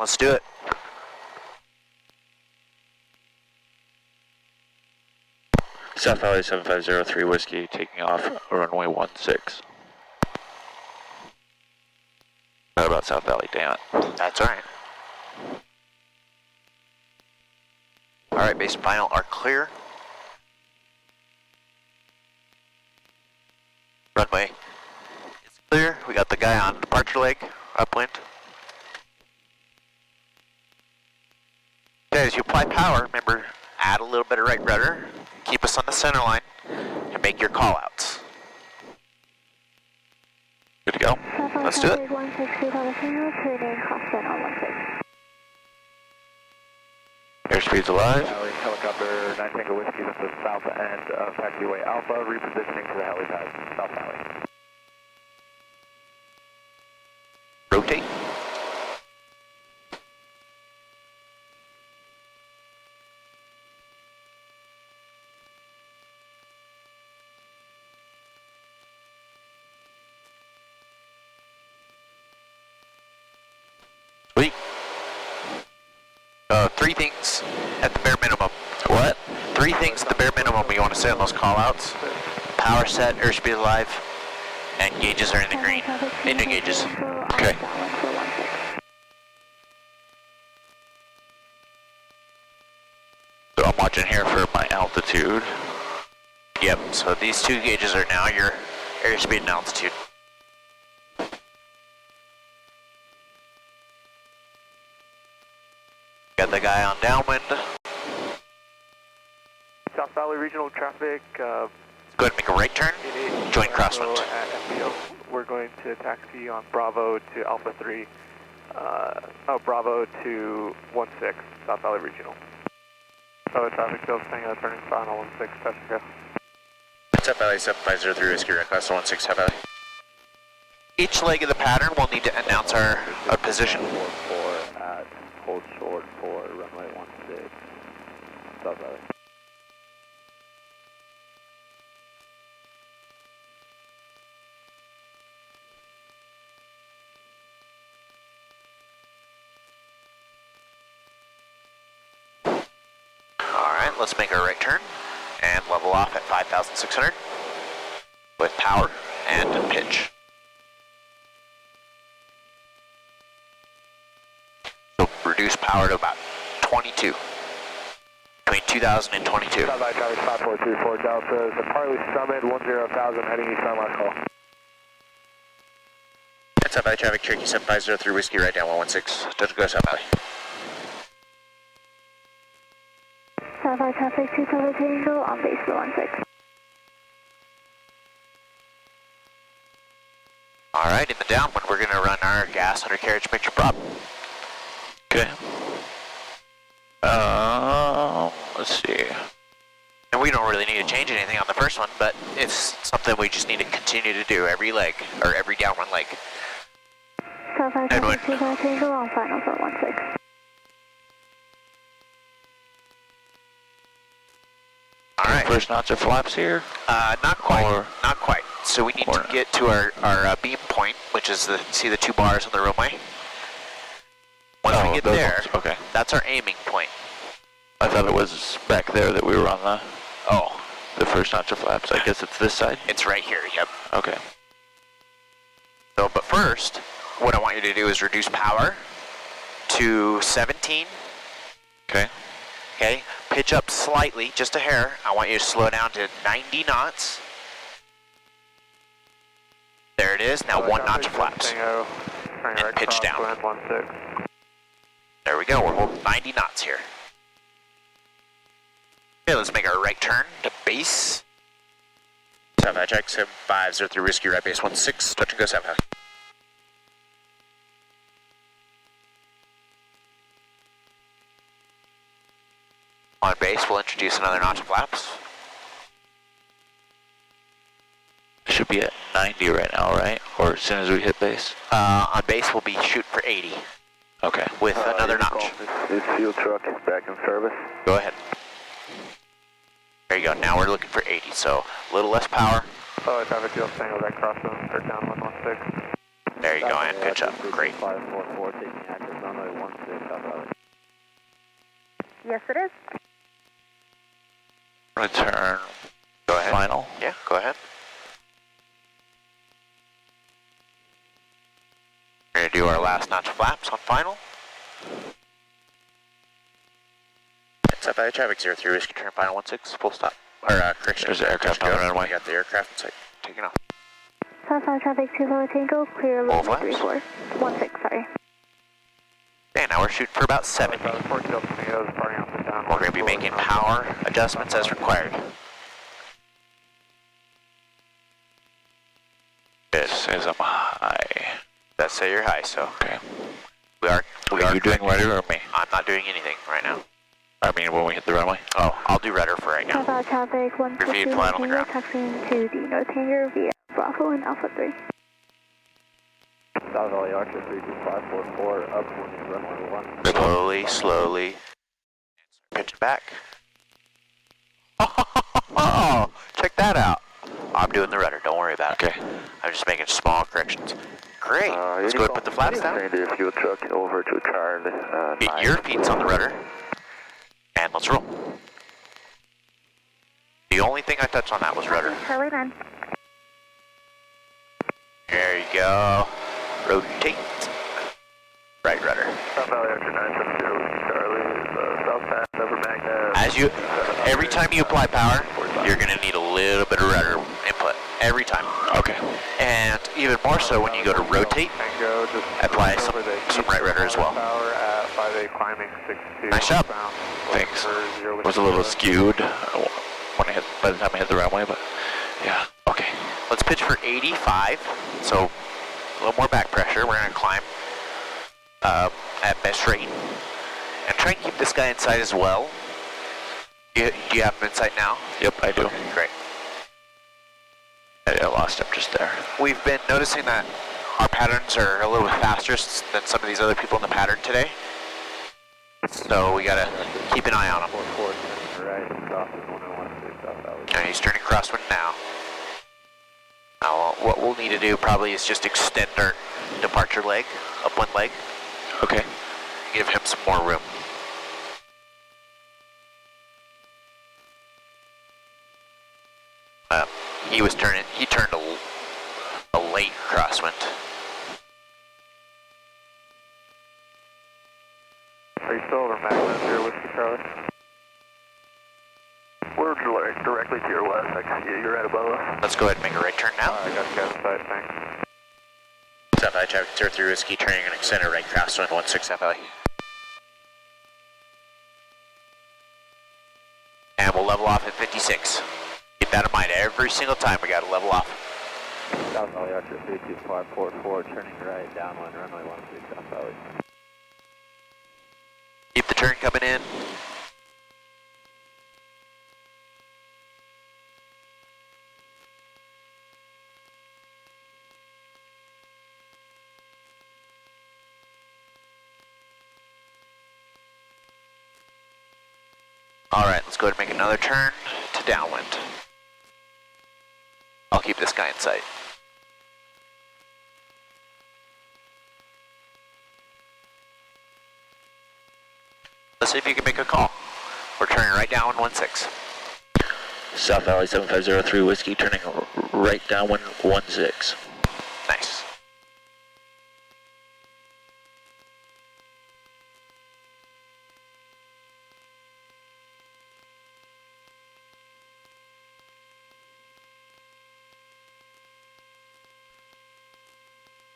let's do it. South Valley 7503 Whiskey, taking off runway 16. Not about South Valley, damn it. That's all right. All right, base and final are clear. Runway is clear. We got the guy on departure leg, upwind. Okay, as you apply power, remember, add a little bit of right rudder, keep us on the center line, and make your call outs. Good to go. Let's do it. Airspeed's alive. Heli, helicopter 9 Tango Whiskey, that's the south end of taxiway Alpha, repositioning to the helipad, South Valley. Rotate. Sweet. Three things at the bare minimum. What? Three things at the bare minimum you want to say on those call-outs. Power set, airspeed alive, and gauges are in the green. Engine gauges. Okay. So I'm watching here for my altitude. Yep, so these two gauges are now your airspeed and altitude. Got the guy on downwind. South Valley Regional traffic, Go ahead and make a right turn. Join crosswind. At FBO. We're going to taxi on Bravo to Alpha 3, Bravo to 16, South Valley Regional. So traffic still staying at turning final 16, touch and go. South Valley 7503 Whiskey, request 16 South Valley. Each leg of the pattern will need to announce our position. 4 at hold short for runway 16, South Valley. Alright, let's make our right turn and level off at 5,600 with power and pitch. So reduce power to about 22, between 2,000 and 22. South Valley traffic 5434 Delta, the Parley Summit 10,000 heading east on last call. South Valley traffic, Cherokee 7503 Whiskey, right down 116. Touch go South Valley. South Valley traffic 2 Tango on base for 16. Alright, in the downwind, we're going to run our gas undercarriage mixture prop. Okay. Let's see. And we don't really need to change anything on the first one, but it's something we just need to continue to do every leg, or every downwind leg. South Valley traffic 2 Tango on final for 16. Alright. First notch of flaps here? Not quite. Not quite. So we need to get to our beam point, which is see the two bars on the runway? Once we get there, okay. That's our aiming point. I thought it was back there that we were on Oh. the first notch of flaps. I guess it's this side? It's right here, yep. Okay. So, but first, what I want you to do is reduce power to 17. Okay. Okay, pitch up slightly, just a hair. I want you to slow down to 90 knots. There it is, now 1 notch of flaps. And pitch down. There we go, we're holding 90 knots here. Okay, let's make our right turn to base. South Valley check 7503 Whiskey, right base 16. Touch and go South Valley. On base, we'll introduce another notch of flaps. Should be at 90 right now, right? Or as soon as we hit base? On base, we'll be shooting for 80 Okay. with another notch. This fuel truck is back in service. Go ahead. There you go, now we're looking for 80, so a little less power. Oh, traffic fuel Tango back crosswind, start down 116. There you go, and pitch up, great. 544 taking active runway 16. Yes, it is. Return. Go ahead. Final. Yeah, go ahead. We're going to do our last notch flaps on final. South Valley traffic 03 Whiskey, turn final 16, full stop. Or, correction. There's an aircraft on the runway. I got the aircraft in sight. Taking off. Southbound traffic 2 Lima Tango, clear All runway flaps. 34. 16, sorry. Okay, now we're shooting for about 70. We're going to be making power adjustments as required. Good. Says I'm high. That say you're high, so Okay. we are. Are you doing rudder or me? I'm not doing anything right now. I mean, when we hit the runway? Oh, I'll do rudder for right now. Southbound traffic 162 Reviewed Lima flat on the Tango, ground. taxiing to the north hangar via Bravo and Alpha 3. South Valley Archer 32544, up when runway 1. Slowly, slowly. Pitch back. Oh, check that out. I'm doing the rudder, don't worry about it. Okay. I'm just making small corrections. Great. Let's go ahead and put the flaps down. Your fuel truck over to Charlie. Get your feet on the rudder. And let's roll. The only thing I touched on that was rudder. Charlie 9. There you go. Rotate. Right rudder. South Valley Archer 970 Charlie is south pass, upper magnet. As you, every time you apply power, you're going to need a little bit of rudder input. Every time. Okay. And even more so when you go to rotate, Tango, just apply some right rudder as well. Power at 5A climbing 62. Nice job. Thanks. Was a little skewed when I hit, by the time I hit the runway, but yeah. Okay. Let's pitch for 85, so a little more back pressure. We're going to climb at best rate. And try and keep this guy in sight as well. Do you have him in sight now? Yep, I do. Okay, great. I lost him just there. We've been noticing that our patterns are a little bit faster than some of these other people in the pattern today. So we got to keep an eye on them. Right, south is 101 South Valley. And he's turning crosswind now. Now, what we'll need to do probably is just extend our departure leg, upwind leg. Okay. Give him some more room. He turned a late crosswind. Are you still over Magnet here, Whiskey Charlie? We're directly to your west. I can see you. You're right above us. Let's go ahead and make a right turn now. I got you guys in sight, thanks. South Valley traffic 03 Whiskey, turning and extended right crosswind 16 South Valley. And we'll level off at 56. Keep that in mind every single time we gotta level off. South Valley Archer 32544, turning right, downwind, runway 13 South Valley. Keep the turn coming in. Alright, let's go ahead and make another turn to downwind. I'll keep this guy in sight. Let's see if you can make a call. We're turning right downwind 16. South Valley 7503 Whiskey, turning right downwind 16. Nice.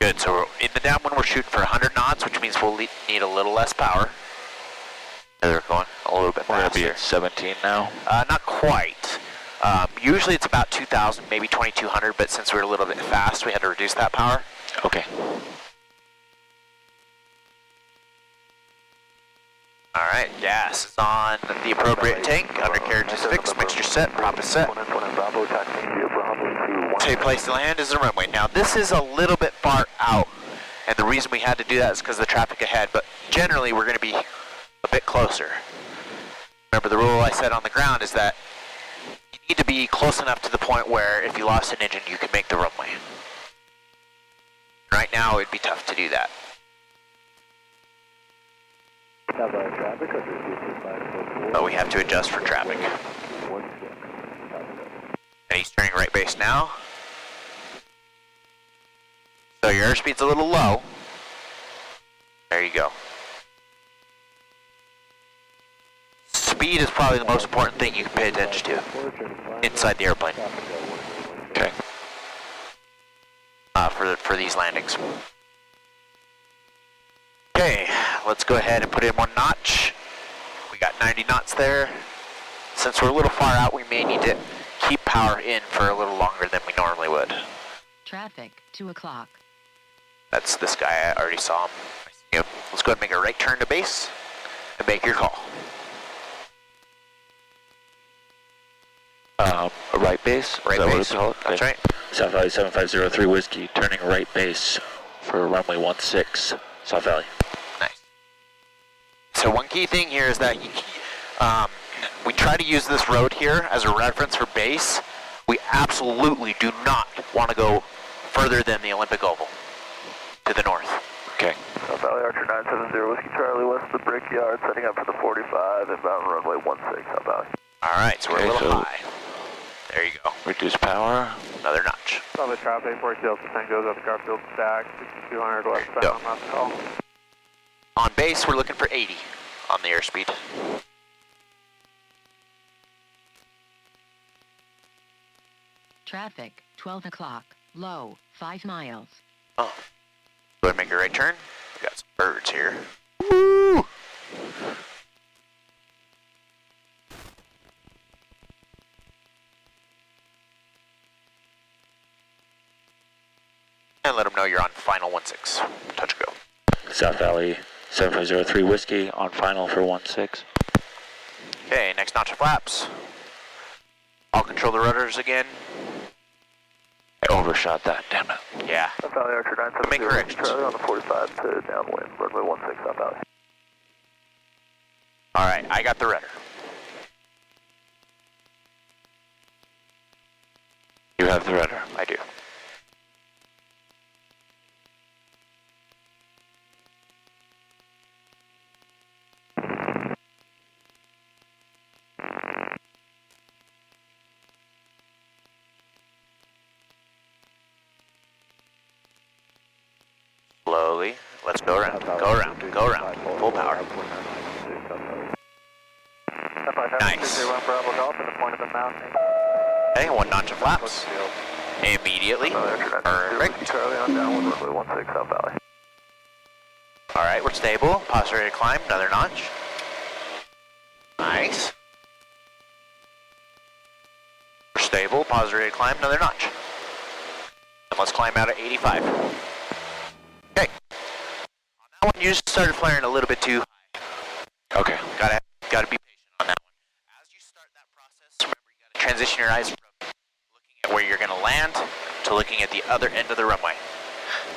Good, so we're in the downwind, we're shooting for 100 knots, which means we'll need a little less power. They're going a little bit We're going to faster. be at 17 now. Not quite. Usually it's about 2,000, maybe 2,200, but since we're a little bit fast, we had to reduce that power. Okay. Alright, gas is on the appropriate tank, undercarriage is fixed, mixture set, prop is set. Safe place to land is the runway. Now this is a little bit far out, and the reason we had to do that is because of the traffic ahead, but generally we're going to be a bit closer. Remember the rule I said on the ground is that you need to be close enough to the point where if you lost an engine you can make the runway. Right now it'd be tough to do that. South Valley traffic, we have to adjust for traffic. And he's turning right base now. So your airspeed's a little low. There you go. Speed is probably the most important thing you can pay attention to inside the airplane. Okay. For these landings. Okay, let's go ahead and put in 1 notch. We got 90 knots there. Since we're a little far out, we may need to keep power in for a little longer than we normally would. Traffic, 2 o'clock. That's this guy, I already saw him. I see him. Let's go ahead and make a right turn to base and make your call. A right base? Right Is that what base. it's called? That's right. South Valley 7503 Whiskey, turning right base for runway 16, South Valley. Nice. So one key thing here is that we try to use this road here as a reference for base. We absolutely do not want to go further than the Olympic Oval to the north. Okay. South Valley Archer 970 Whiskey Charlie west of the Brickyard, setting up for the 45, inbound runway 16, South Valley. All right, so we're Okay, a little so- high. There you go. Reduce power. Another notch. South traffic, 4010 goes up Garfield stack, 6200 westbound Go. on last call. On base, we're looking for 80 on the airspeed. Traffic, 12 o'clock. Low, 5 miles. Oh. Go ahead and make a right turn. We got some birds here. Woo! And let them know you're on final 16. Touch go. South Valley 7503 Whiskey on final for 16. Okay, next notch of flaps. I'll control the rudders again. I overshot that, damn it. Yeah. South Valley Archer 970 Make Whiskey corrections. Charlie on the 45 to downwind, runway 16, South Valley. All right, I got the rudder. You have the rudder. I do. Slowly. Let's go around. Go around. Go around. Full power. Nice. Bravo Golf at the point of the mountain. Okay, 1 notch of flaps. Immediately. Perfect. Charlie on downwind, runway 16, South Valley. All right, we're stable. Pause ready to climb. Another notch. Nice. We're stable. Pause ready to climb. Another notch. And let's climb out at 85. Okay. On that one, you just started flaring a little bit too high. Okay. Gotta be patient on that one. As you start that process, remember you gotta transition your eyes from looking at where you're gonna land to looking at the other end of the runway.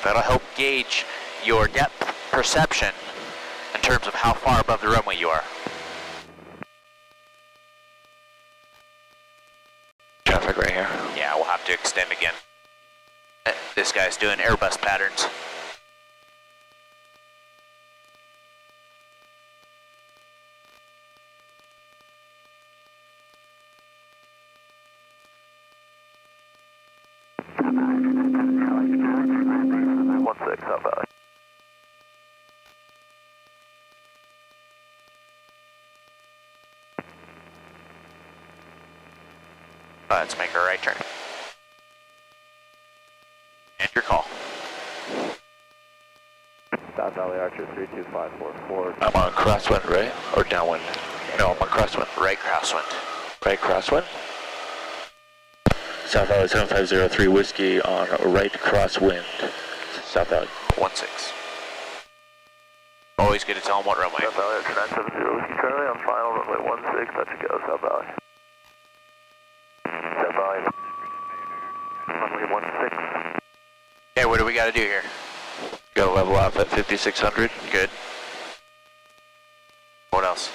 That'll help gauge your depth perception in terms of how far above the runway you are. Traffic right here. Yeah, we'll have to extend again. This guy's doing Airbus patterns. South Valley. Let's make a right turn. And your call. South Valley Archer 32544. I'm on crosswind, right? Or downwind? No, I'm on crosswind. Right crosswind. Right crosswind? South Valley 7503 Whiskey on right crosswind. South Valley. 16. Always good to tell them what runway. South Valley Archer 970 Whiskey Charlie on final runway 16. Touch and go, South Valley. South Valley. Runway 16. Okay, what do we got to do here? Gotta level off at 5600. Good. What else?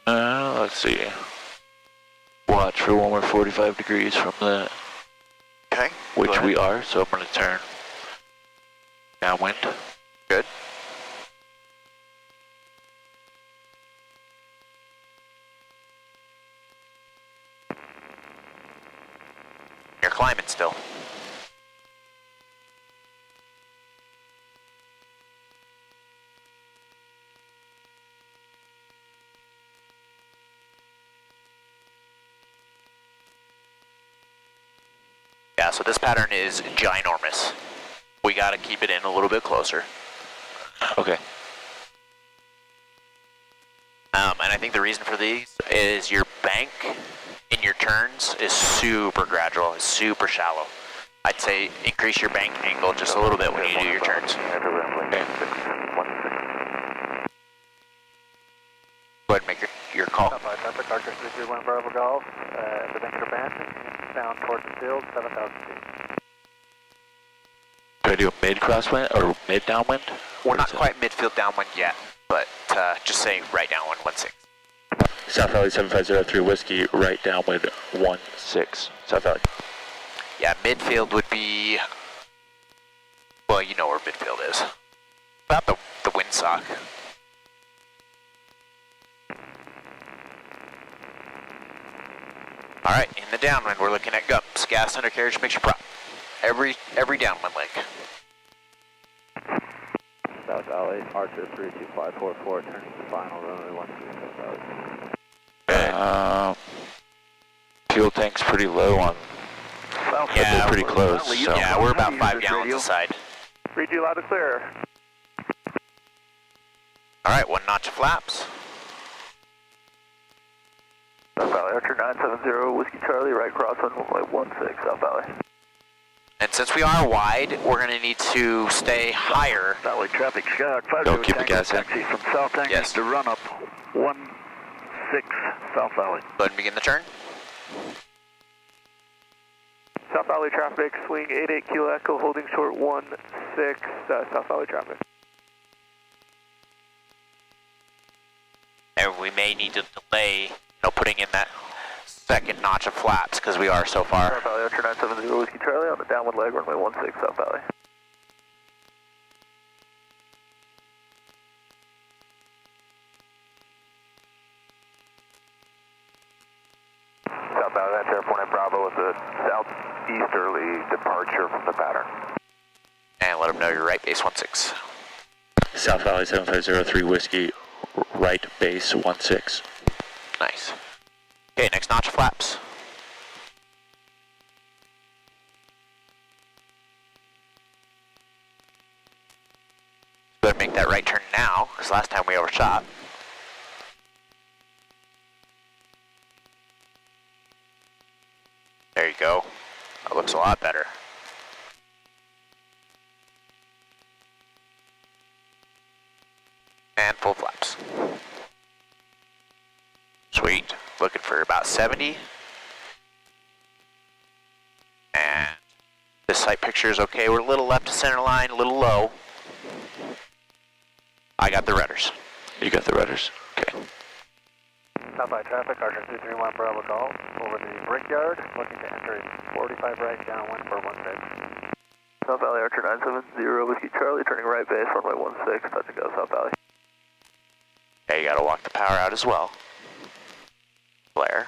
Let's see. Watch for one more 45 degrees from that, Okay. which go ahead. we are, so I'm gonna turn downwind. Good. still. Yeah, so this pattern is ginormous. We gotta keep it in a little bit closer. Okay. And I think the reason for these is your bank in your turns is super gradual, is super shallow. I'd say increase your bank angle just a little bit when you do your turns. Okay. Go ahead and make your call. Southbound traffic, Archer 331 Bravo Golf, the bank of band, down towards the field, 7,000 feet. Do I do a mid crosswind or mid downwind? We're not quite midfield downwind yet, but just say right downwind 16. South Valley 7503 Whiskey, right downwind 16. South Valley. Yeah, midfield would be, well, you know where midfield is. About the windsock. All right, in the downwind, we're looking at gumps. Gas undercarriage makes you prop. Every downwind leg. South Valley, Archer 32544, turning to final, runway 13, South Valley. Fuel tank's pretty low on. Yeah, they're pretty close. So. Yeah, we're about 5 gallons aside. Read you loud and clear. All right, 1 notch of flaps. South Valley, Archer 970, Whiskey Charlie, right cross on runway 16, South Valley. And since we are wide, we're going to need to stay higher. Valley traffic, Skyhawk 50 Don't keep the gas in. taxi from South Tank Yes. to run up 16, South Valley. Go ahead and begin the turn. South Valley traffic, swing 88 Kilo Echo, holding short 16, South Valley traffic. And we may need to delay, putting in that second notch of flaps because we are so far. South Valley, Archer 970, Whiskey Charlie on the downwind leg, runway 16, South Valley. South Valley, that's Airport at Bravo with a southeasterly departure from the pattern. And let them know you're right, base 16. South Valley 7503 Whiskey, right base 16. Nice. Okay, next notch of flaps. Go ahead and make that right turn now, because last time we overshot. There you go. That looks a lot better. And full flaps. Sweet. Looking for about 70. And this sight picture is okay. We're a little left to center line, a little low. I got the rudders. You got the rudders. Okay. South by traffic, Archer 231 Bravo Golf, over the Brickyard, looking to enter a 45 right downwind for 16. South Valley, Archer 970, Whiskey Charlie, turning right base, runway 16, touch and go, South Valley. Okay, you gotta walk the power out as well. Flare.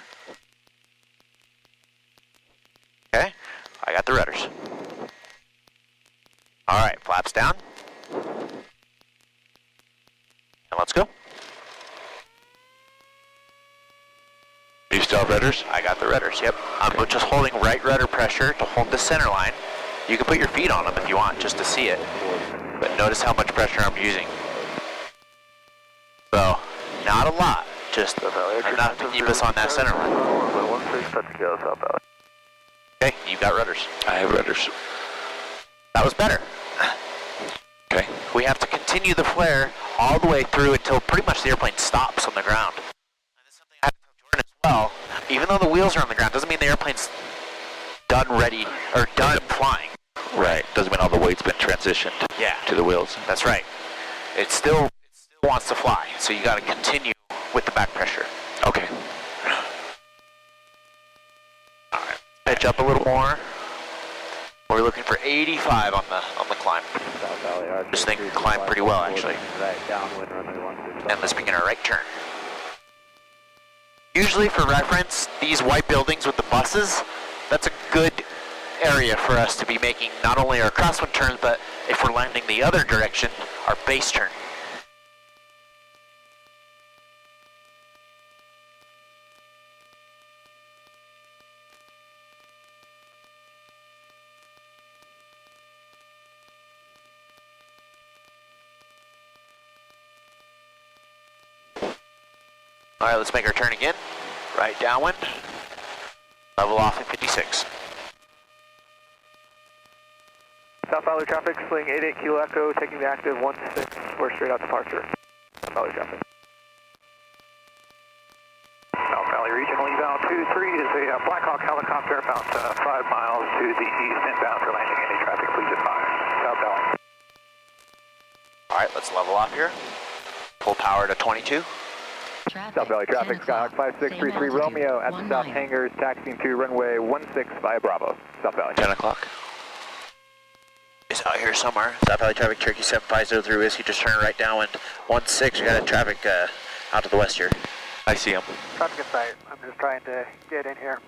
Okay, I got the rudders. Alright, flaps down. And let's go. You still have rudders? I got the rudders, yep. I'm just holding right rudder pressure to hold the center line. You can put your feet on them if you want, just to see it. But notice how much pressure I'm using. So, not a lot, just enough to keep us on that center line. Okay, you got rudders. I have rudders. That was better. Okay. We have to continue the flare all the way through until pretty much the airplane stops on the ground. And that's something I have to tell Jordan as well. Even though the wheels are on the ground, doesn't mean the airplane's done ready, or done flying. Right. Doesn't mean all the weight's been transitioned Yeah, to the wheels. that's right. It still wants to fly, so you got to continue with the back pressure. Okay. All right, pitch up a little more. We're looking for 85 on the climb. South Valley, Archer This thing climbed pretty well, actually. Right downwind, runway 16. And let's begin our right turn. Usually, for reference, these white buildings with the buses, that's a good area for us to be making not only our crosswind turns, but if we're landing the other direction, our base turn. All right, let's make our turn again. Right downwind. Level off at 56. South Valley traffic, swing 88 Kilo Echo, taking the active 16. We're straight out departure. South Valley traffic. South Valley Regional Eval 23 is a Blackhawk helicopter about 5 miles to the east inbound for landing. Any traffic, please advise. South Valley. All right, let's level off here. Full power to 22. Traffic, South Valley traffic, 10 Skyhawk o'clock. 5633 Same altitude, Romeo at the 1 south mile. hangars, taxiing to runway 16 via Bravo. South Valley. 10 o'clock. Is out here somewhere. South Valley traffic, Turkey 7503 Whiskey, just turn right downwind. 16, we got a traffic out to the west here. I see him. Traffic in sight. I'm just trying to get in here.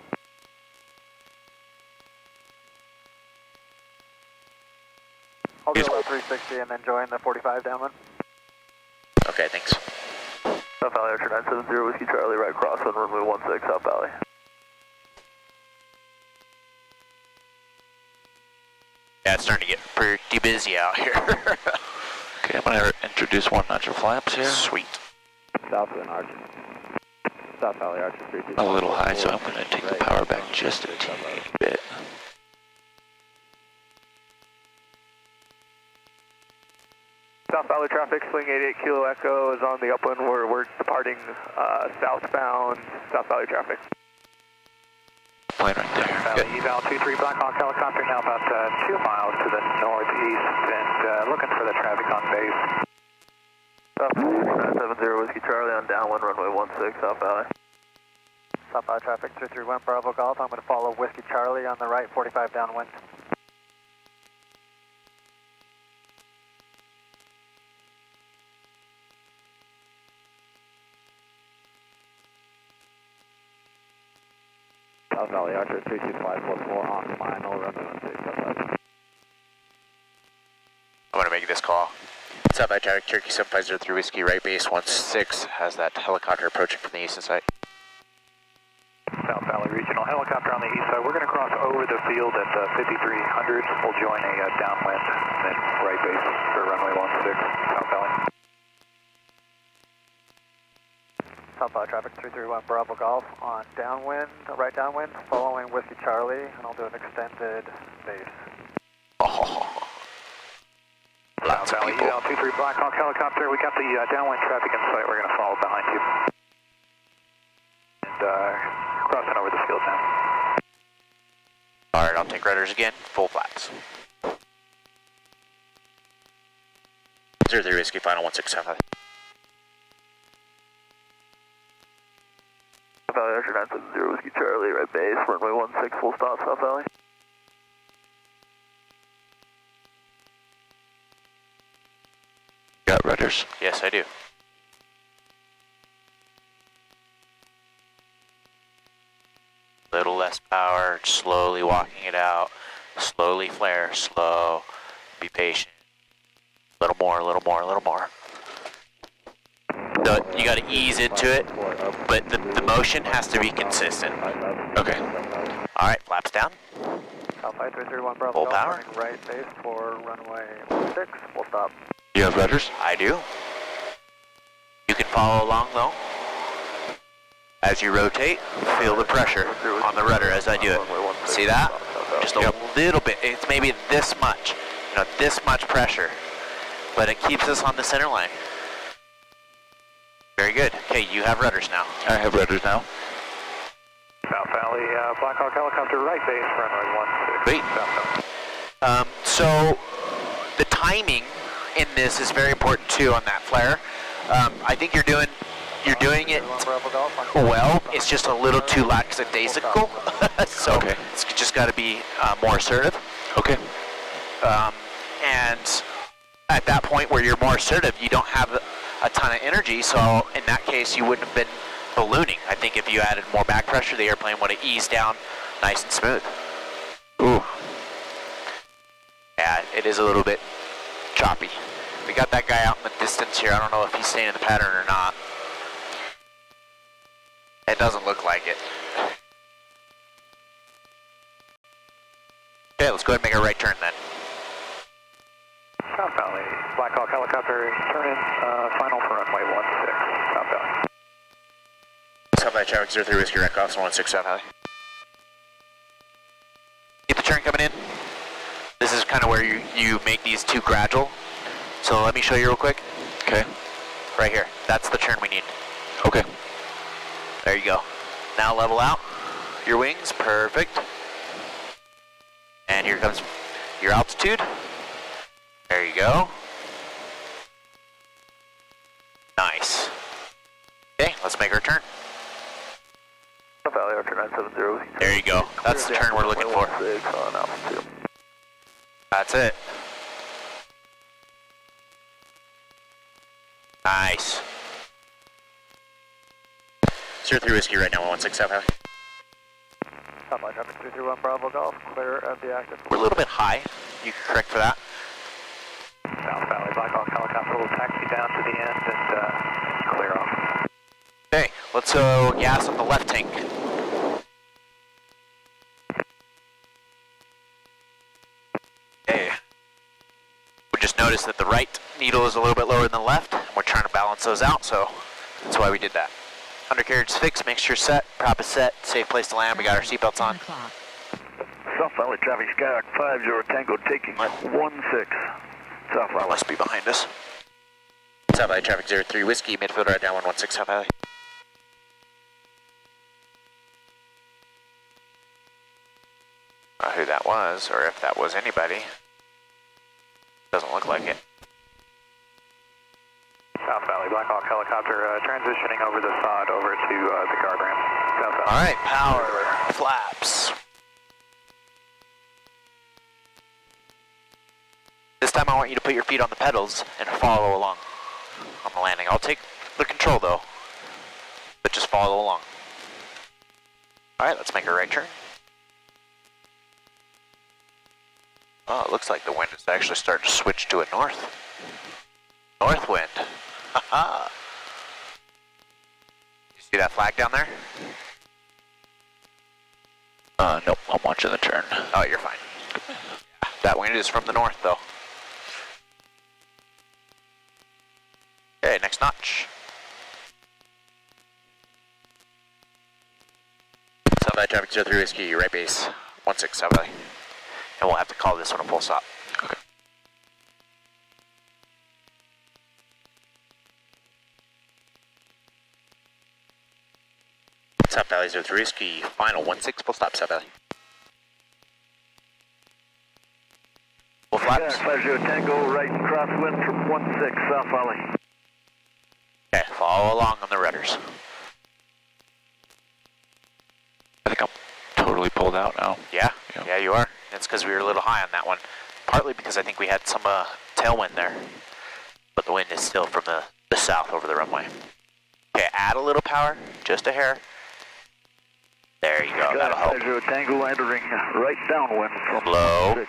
I'll do Yes. about 360 and then join the 45 downwind. Okay, thanks. South Valley Archer 970 Whiskey Charlie, right cross on runway 16 South Valley. Yeah, it's starting to get pretty busy out here. Okay, I'm gonna introduce one notch of flaps here. Sweet. South Archer. South Valley Archer 3. A little high, so I'm gonna take the power back just a teeny bit. South Valley traffic, swing 88 Kilo Echo is on the upwind. We're departing southbound South Valley traffic. Plane right there. Valley Good. Eval 23 Blackhawk helicopter now about 2 miles to the northeast and looking for the traffic on base. South Valley 970 Whiskey Charlie on downwind runway 16 South Valley. South Valley traffic 231 Bravo Golf. I'm going to follow Whiskey Charlie on the right 45 downwind. South Valley Archer 32544 on final runway 16 South Valley. I'm going to make this call. South Valley traffic, Turkey 7503 Whiskey, right base 16 has that helicopter approaching from the eastern side. South Valley Regional helicopter on the east side. We're going to cross over the field at 5300. We'll join a downwind and then right base for runway 16 South Valley. South Valley traffic 331 Bravo Golf on downwind, right downwind, following Whiskey Charlie, and I'll do an extended base. Oh, South lots of Valley people. Eval 23 Blackhawk helicopter. We got the downwind traffic in sight. We're going to follow behind you. And crossing over the field now. All right, I'll take rudders again, full flaps. 03 Whiskey, final 16 South Valley. South Valley Archer 970 Whiskey Charlie, right base, runway 16 full stop South Valley. Got rudders. Yes, I do. Little less power, slowly walking it out. Slowly flare, slow. Be patient. A little more, a little more, a little more. So you got to ease into it, but the motion has to be consistent. Okay. All right, flaps down. Alpha 331 Bravo Full Golf, power. turning right base for runway 16, full stop. You have rudders? I do. You can follow along though. As you rotate, feel the pressure on the rudder as I do it. See that? Just a little bit. It's maybe this much. This much pressure. But it keeps us on the center line. Very good. Okay, you have rudders now. I have rudders now. South Valley Blackhawk helicopter right base runway 16 Wait. South Valley. So the timing in this is very important too on that flare. I think you're doing it Bravo Golf on well. It's just a little too lackadaisical. So Okay. it's just got to be more assertive. Okay. And at that point where you're more assertive, you don't have a ton of energy. So in that case, you wouldn't have been ballooning. I think if you added more back pressure, the airplane would have eased down nice and smooth. Ooh. Yeah, it is a little bit choppy. We got that guy out in the distance here. I don't know if he's staying in the pattern or not. It doesn't look like it. Okay, let's go ahead and make a right turn then. South Valley, Black Hawk helicopter, turn in, final for runway 16, South Valley. South Valley traffic 03 Whiskey Red Cross 16 South Valley. Get the turn coming in. This is kind of where you make these two gradual. So let me show you real quick. Okay. Right here. That's the turn we need. Okay. There you go. Now level out your wings. Perfect. And here comes your altitude. There you go. Nice. Okay, let's make our turn. South Valley Archer 970. There you go. That's the turn we're looking for. On altitude. That's it. Nice. 03 Whiskey right now, 116 South Valley. South Valley traffic 331 Bravo Golf, clear of the active. We're a little bit high. You can correct for that. South Valley, Black Hawk helicopter will taxi down to the end and clear off. Okay, let's go gas on the left tank. Okay. We just noticed that the right needle is a little bit lower than the left, and we're trying to balance those out, so that's why we did that. Undercarriage is fixed, mixture set, prop is set, safe place to land, we got our seatbelts 10 on. o'clock. South Valley traffic, Skyhawk 50 Tango taking 16. South Valley. Must be behind us. South Valley traffic 03 Whiskey, midfield right down 116 South Valley. Not who that was, or if that was anybody. Doesn't look like it. South Valley, Black Hawk helicopter transitioning over the sod over to the guard ramp. South Valley. All right, power, flaps. This time I want you to put your feet on the pedals and follow along on the landing. I'll take the control though, but just follow along. All right, let's make a right turn. Oh, it looks like the wind is actually starting to switch to a north wind. Haha. You see that flag down there? Nope, I'm watching the turn. Oh, you're fine. That wind is from the north, though. Okay, next notch. South Valley traffic 03 Whiskey, right base, 16 South Valley. And we'll have to call this one a full stop. Okay. South Valley 03 Whiskey, final 16 full stop, South Valley. Full flaps. Skyhawk 50 Tango right crosswind from 16 South Valley. Okay, follow along on the rudders. I think I'm totally pulled out now. Yeah, Yeah. yeah, you are. That's because we were a little high on that one. Partly because I think we had some tailwind there. But the wind is still from the south over the runway. Okay, add a little power, just a hair. There you go, that'll help. Skyhawk 50 Tango entering right downwind from Low. 16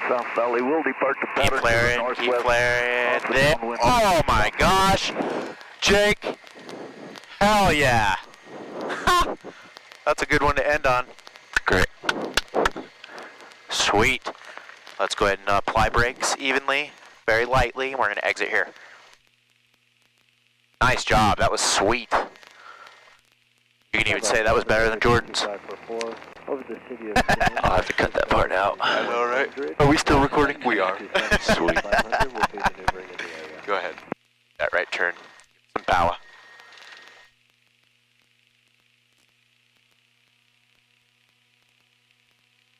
South Valley. Will depart the Keep pattern to the flaring, keep northwest. flaring. Off the Then, downwind. oh my gosh! Jake! Hell yeah! Ha! That's a good one to end on. Great. Sweet. Let's go ahead and apply brakes evenly, very lightly, and we're going to exit here. Nice job, that was sweet. You can even say that was better than Jordan's. I'll have to cut that part out. I know, right? Are we still recording? We are. Sweet. Go ahead. That right turn. Some power.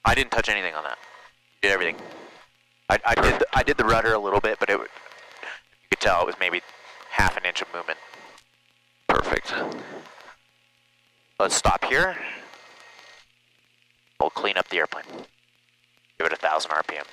I didn't touch anything on that. You did everything. I did the rudder a little bit, but you could tell it was maybe half an inch of movement. Perfect. Let's stop here. We'll clean up the airplane. Give it 1,000 RPM.